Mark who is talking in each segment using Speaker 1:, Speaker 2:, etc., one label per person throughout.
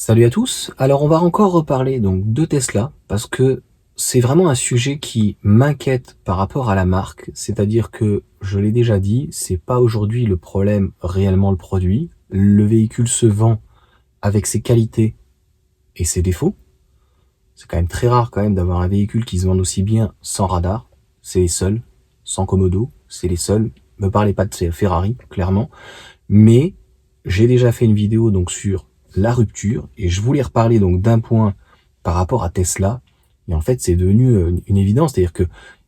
Speaker 1: Salut à tous. Alors on va encore reparler donc de Tesla parce que c'est vraiment un sujet qui m'inquiète par rapport à la marque. C'est-à-dire que je l'ai déjà dit, c'est pas aujourd'hui le problème réellement le produit. Le véhicule se vend avec ses qualités et ses défauts. C'est quand même très rare quand même d'avoir un véhicule qui se vende aussi bien sans radar. C'est les seuls. Sans Komodo, c'est les seuls. Me parlez pas de ces Ferrari, clairement. Mais j'ai déjà fait une vidéo donc sur la rupture et je voulais reparler donc d'un point par rapport à Tesla. Et en fait, c'est devenu une évidence, c'est-à-dire que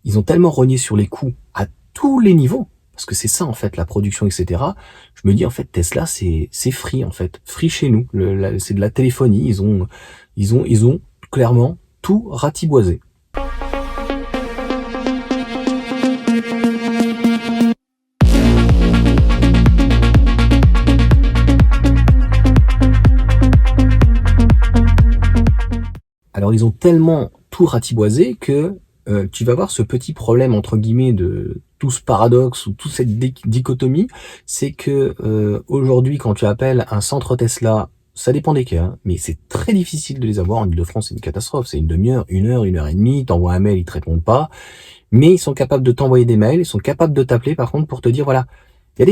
Speaker 1: ils ont tellement rogné sur les coûts à tous les niveaux, parce que c'est ça en fait la production, etc. Je me dis en fait Tesla c'est free en fait, free chez nous. C'est de la téléphonie. Ils ont clairement tout ratiboisé. Alors ils ont tellement tout ratiboisé que tu vas avoir ce petit problème entre guillemets de tout ce paradoxe ou toute cette dichotomie, c'est que aujourd'hui quand tu appelles un centre Tesla, ça dépend des cas, hein, mais c'est très difficile de les avoir en Ile-de-France, c'est une catastrophe, c'est une demi-heure, une heure et demie, t'envoies un mail, ils te répondent pas, mais ils sont capables de t'envoyer des mails, ils sont capables de t'appeler par contre pour te dire voilà, il y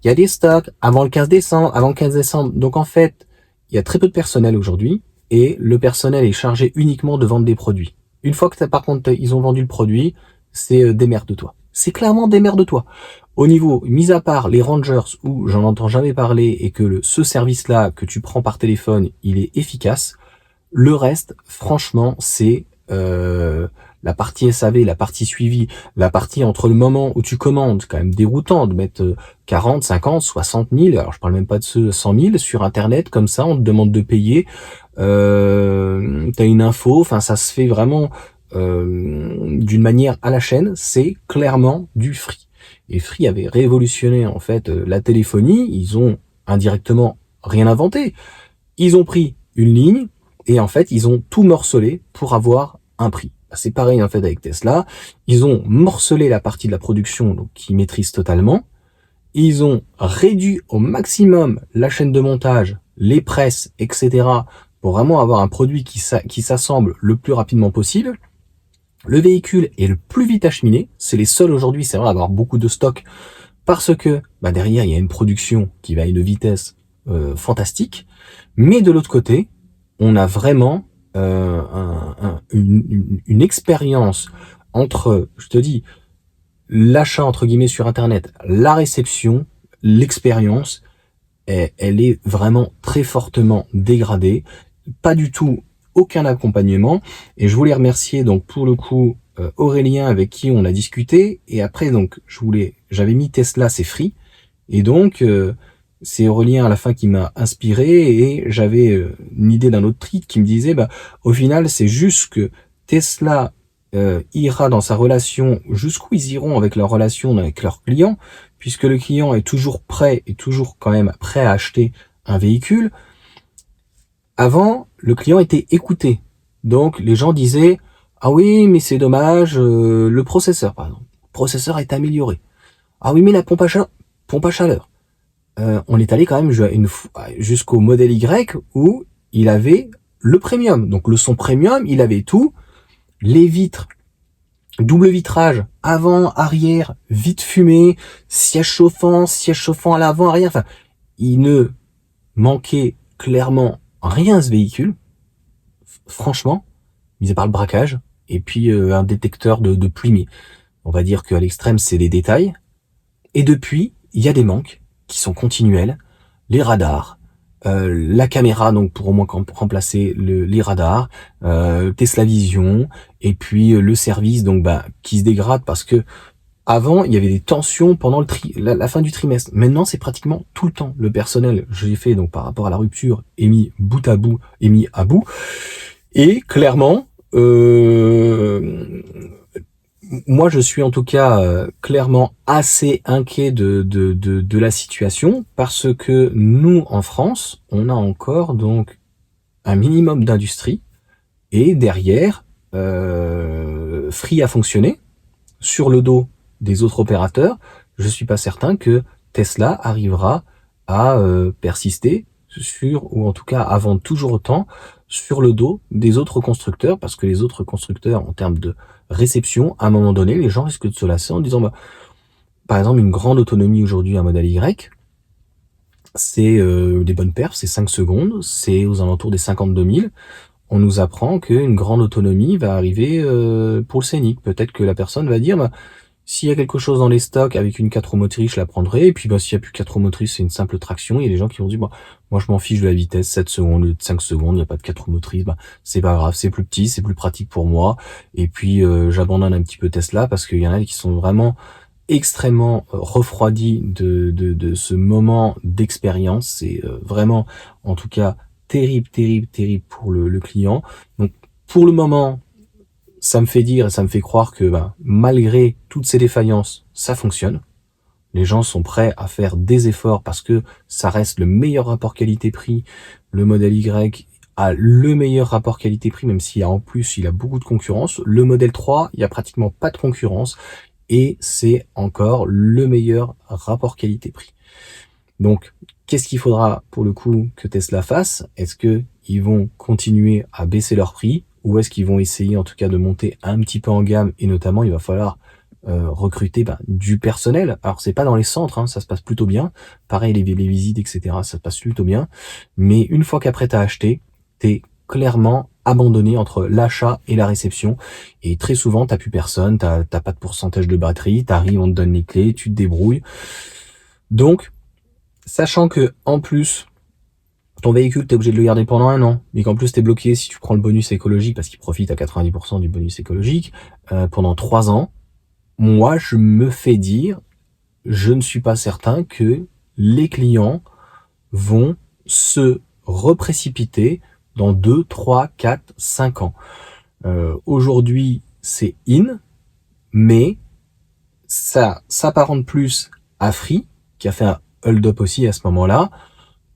Speaker 1: a des stocks avant le 15 décembre, avant le 15 décembre. Donc en fait, il y a très peu de personnel aujourd'hui et le personnel est chargé uniquement de vendre des produits. Une fois que par contre ils ont vendu le produit, c'est démerde-toi. C'est clairement démerde-toi. Au niveau, mis à part les Rangers où j'en entends jamais parler et que ce service-là que tu prends par téléphone, il est efficace, le reste, franchement, c'est la partie SAV, la partie suivi, la partie entre le moment où tu commandes, c'est quand même déroutant de mettre 40, 50, 60 000, alors je parle même pas de ceux 100 000 sur Internet, comme ça, on te demande de payer, t'as une info, enfin ça se fait vraiment d'une manière à la chaîne, c'est clairement du Free. Et Free avait révolutionné en fait la téléphonie, ils ont indirectement rien inventé, ils ont pris une ligne, et en fait, ils ont tout morcelé pour avoir un prix. C'est pareil en fait avec Tesla. Ils ont morcelé la partie de la production donc qu'ils maîtrisent totalement. Ils ont réduit au maximum la chaîne de montage, les presses, etc. pour vraiment avoir un produit qui s'assemble le plus rapidement possible. Le véhicule est le plus vite acheminé. C'est les seuls aujourd'hui, c'est vrai, à avoir beaucoup de stock parce que derrière, il y a une production qui va à une vitesse fantastique. Mais de l'autre côté, on a vraiment une expérience entre, je te dis, l'achat entre guillemets sur Internet, la réception, l'expérience, elle est vraiment très fortement dégradée. Pas du tout aucun accompagnement. Et je voulais remercier donc pour le coup Aurélien avec qui on a discuté. Et après donc j'avais mis Tesla c'est free. Et donc c'est Aurélien à la fin qui m'a inspiré et j'avais une idée d'un autre tweet qui me disait au final c'est juste que Tesla ira dans sa relation jusqu'où ils iront avec leur relation avec leurs clients, puisque le client est toujours prêt et toujours quand même prêt à acheter un véhicule. Avant, le client était écouté. Donc les gens disaient ah oui mais c'est dommage le processeur par exemple. Le processeur est amélioré. Ah oui mais la pompe à chaleur. On est allé quand même jusqu'au modèle Y où il avait le premium. Donc le son premium, il avait tout. Les vitres, double vitrage, avant, arrière, vitre fumée, siège chauffant à l'avant, arrière. Enfin, il ne manquait clairement rien à ce véhicule. Franchement, mis à part le braquage et puis un détecteur de pluie. Mais on va dire qu'à l'extrême, c'est des détails. Et depuis, il y a des manques qui sont continuels, les radars, la caméra donc pour au moins remplacer les radars, Tesla Vision, et puis le service donc qui se dégrade parce que avant il y avait des tensions pendant la fin du trimestre. Maintenant c'est pratiquement tout le temps. Le personnel, j'ai fait donc par rapport à la rupture, est mis à bout, et clairement moi, je suis en tout cas clairement assez inquiet de la situation parce que nous, en France, on a encore donc un minimum d'industrie et derrière, Free a fonctionné sur le dos des autres opérateurs. Je suis pas certain que Tesla arrivera à persister ou en tout cas à vendre toujours autant sur le dos des autres constructeurs, parce que les autres constructeurs, en termes de réception, à un moment donné, les gens risquent de se lasser en disant, bah, par exemple, une grande autonomie aujourd'hui, un modèle Y, c'est des bonnes perfs, c'est 5 secondes, c'est aux alentours des 52 000. On nous apprend qu'une grande autonomie va arriver pour le Scénic. Peut-être que la personne va dire, bah, s'il y a quelque chose dans les stocks avec une 4 roues motrices, je la prendrai. Et puis, bah, s'il n'y a plus 4 roues motrices, c'est une simple traction. Il y a des gens qui vont dire, bah, moi, je m'en fiche de la vitesse, 7 secondes, 5 secondes, il n'y a pas de 4 roues motrices. Bah, c'est pas grave, c'est plus petit, c'est plus pratique pour moi. Et puis, j'abandonne un petit peu Tesla parce qu'il y en a qui sont vraiment extrêmement refroidis de ce moment d'expérience. C'est vraiment, en tout cas, terrible, terrible, terrible pour le client. Donc, pour le moment, ça me fait dire et ça me fait croire que malgré toutes ces défaillances, ça fonctionne. Les gens sont prêts à faire des efforts parce que ça reste le meilleur rapport qualité-prix. Le modèle Y a le meilleur rapport qualité-prix, même s'il y a en plus, il a beaucoup de concurrence. Le modèle 3, il y a pratiquement pas de concurrence et c'est encore le meilleur rapport qualité-prix. Donc, qu'est-ce qu'il faudra pour le coup que Tesla fasse? Est-ce que ils vont continuer à baisser leur prix ou est-ce qu'ils vont essayer en tout cas de monter un petit peu en gamme et notamment il va falloir recruter du personnel. Alors c'est pas dans les centres, hein, ça se passe plutôt bien. Pareil les visites, etc. Ça se passe plutôt bien. Mais une fois qu'après t'as acheté, t'es clairement abandonné entre l'achat et la réception. Et très souvent t'as plus personne, t'as pas de pourcentage de batterie, t'arrives, on te donne les clés, tu te débrouilles. Donc sachant que en plus ton véhicule, t'es obligé de le garder pendant 1 an, mais qu'en plus t'es bloqué si tu prends le bonus écologique, parce qu'il profite à 90% du bonus écologique, pendant 3 ans, moi je me fais dire, je ne suis pas certain que les clients vont se reprécipiter dans 2, 3, 4, 5 ans. Aujourd'hui, c'est in, mais ça s'apparente plus à Free, qui a fait un hold-up aussi à ce moment-là,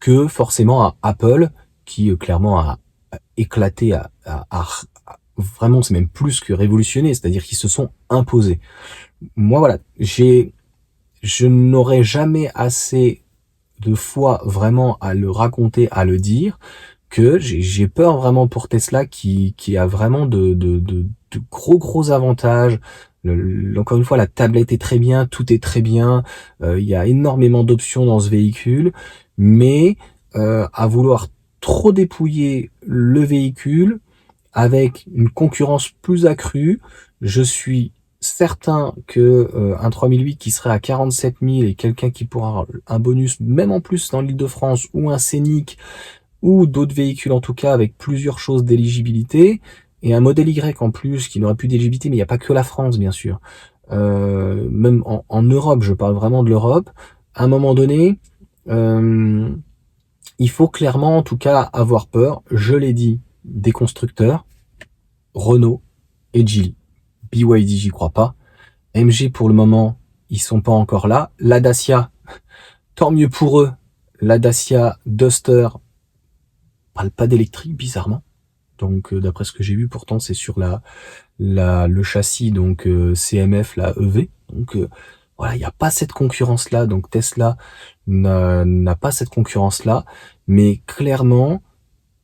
Speaker 1: que forcément à Apple, qui clairement a éclaté, vraiment, c'est même plus que révolutionné, c'est-à-dire qu'ils se sont imposés. Moi, voilà, je n'aurais jamais assez de fois vraiment à le raconter, à le dire, que j'ai peur vraiment pour Tesla qui a vraiment de gros avantages. Encore une fois, la tablette est très bien, tout est très bien, il y a énormément d'options dans ce véhicule, mais à vouloir trop dépouiller le véhicule avec une concurrence plus accrue, je suis certain que un 3008 qui serait à 47 000 et quelqu'un qui pourra un bonus même en plus dans l'Île-de-France ou un Scénic ou d'autres véhicules en tout cas avec plusieurs choses d'éligibilité et un modèle Y en plus qui n'aurait plus d'éligibilité, mais il n'y a pas que la France bien sûr. Même en Europe, je parle vraiment de l'Europe, à un moment donné, il faut clairement en tout cas avoir peur, je l'ai dit, des constructeurs, Renault et Geely. BYD, j'y crois pas. MG pour le moment, ils sont pas encore là. La Dacia, tant mieux pour eux. La Dacia Duster parle pas d'électrique bizarrement. Donc d'après ce que j'ai vu, pourtant c'est sur le châssis donc CMF, la EV. Donc voilà, il n'y a pas cette concurrence là. Donc Tesla n'a pas cette concurrence là, mais clairement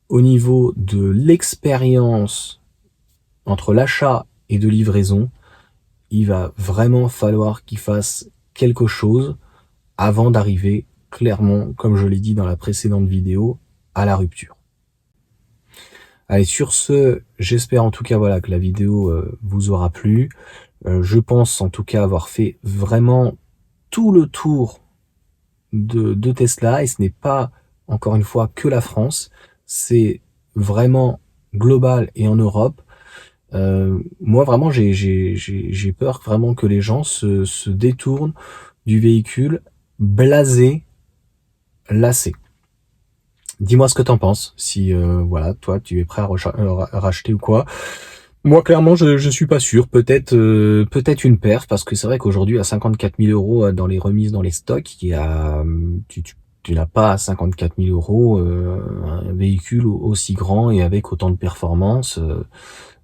Speaker 1: au niveau de l'expérience entre l'achat et de livraison, il va vraiment falloir qu'ils fassent quelque chose avant d'arriver clairement, comme je l'ai dit dans la précédente vidéo, à la rupture. Allez, sur ce, j'espère en tout cas voilà que la vidéo vous aura plu. Je pense en tout cas avoir fait vraiment tout le tour de Tesla et ce n'est pas encore une fois que la France, c'est vraiment global et en Europe. Moi vraiment j'ai peur vraiment que les gens se détournent du véhicule blasé, lassé. Dis-moi ce que t'en penses, si voilà, toi tu es prêt à racheter ou quoi. Moi clairement je suis pas sûr, peut-être une perf, parce que c'est vrai qu'aujourd'hui à 54 000 euros dans les remises dans les stocks, tu n'as pas à 54 000 euros un véhicule aussi grand et avec autant de performance.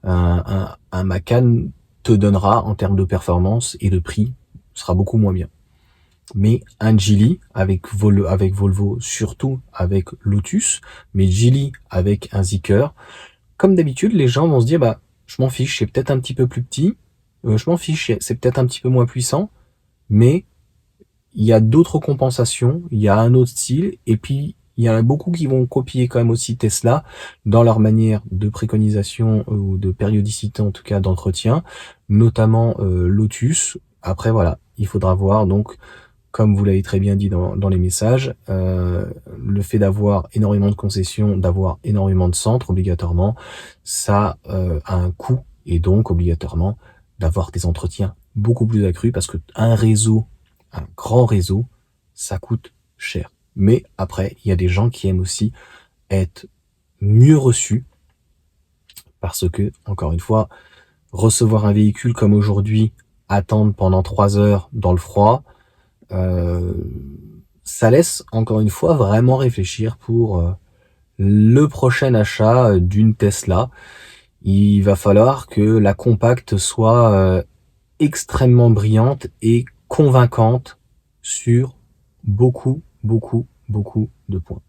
Speaker 1: Un Macan te donnera en termes de performance et de prix, sera beaucoup moins bien. mais un Geely avec Volvo, surtout avec Lotus, mais Geely avec un Zeekr, comme d'habitude, les gens vont se dire, bah, je m'en fiche, c'est peut-être un petit peu plus petit, je m'en fiche, c'est peut-être un petit peu moins puissant, mais il y a d'autres compensations, il y a un autre style, et puis il y en a beaucoup qui vont copier quand même aussi Tesla dans leur manière de préconisation ou de périodicité en tout cas d'entretien, notamment Lotus. Après voilà, il faudra voir donc, comme vous l'avez très bien dit dans les messages, le fait d'avoir énormément de concessions, d'avoir énormément de centres obligatoirement, ça a un coût, et donc obligatoirement d'avoir des entretiens beaucoup plus accrus, parce que un grand réseau, ça coûte cher. Mais après, il y a des gens qui aiment aussi être mieux reçus, parce que, encore une fois, recevoir un véhicule comme aujourd'hui, attendre pendant 3 heures dans le froid, euh, ça laisse encore une fois vraiment réfléchir pour le prochain achat d'une Tesla. Il va falloir que la compacte soit extrêmement brillante et convaincante sur beaucoup de points.